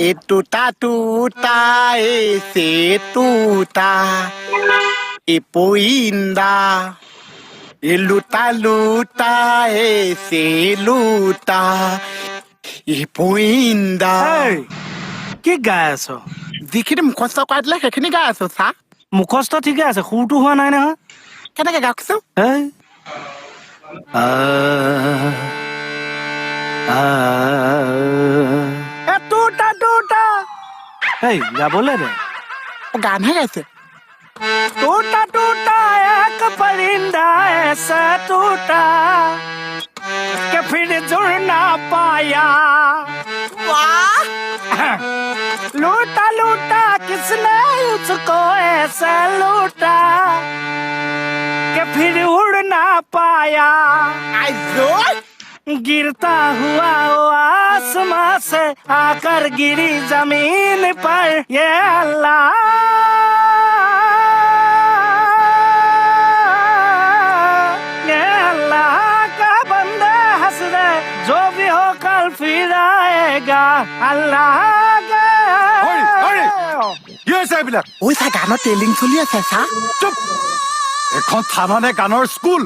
ए टूटा टूटा ऐसे टूटा ए पोइंदा ए लूटा लूटा ऐसे लूटा ए पोइंदा এই, কি গাই আছ যিখিনি মুখস্থ কৰাই দিলে সেইখিনি গাই আছো চা মুখস্থ ঠিকে আছে সুৰটো হোৱা নাই নহয় কেনেকে গাওকচোন এই টুটা টুটা এই গাবলে দে গানহে গাইছে टूटा टूटा एक परिंदा ऐसा टूटा कि फिर जुड़ ना पाया लूटा लूटा किसने उसको ऐसा लूटा कि फिर उड़ ना पाया गिरता हुआ वो आसमां से आकर गिरी जमीन पर ये अल्लाह ये अल्लाह का बंदा हंस दे जो भी हो कल फिर आएगा अल्लाह का কি হৈছে এইবিলাক ঐ চা গানৰ ট্ৰেইলিং চলি আছে চা চুপ এখন থানানে গানৰ স্কুল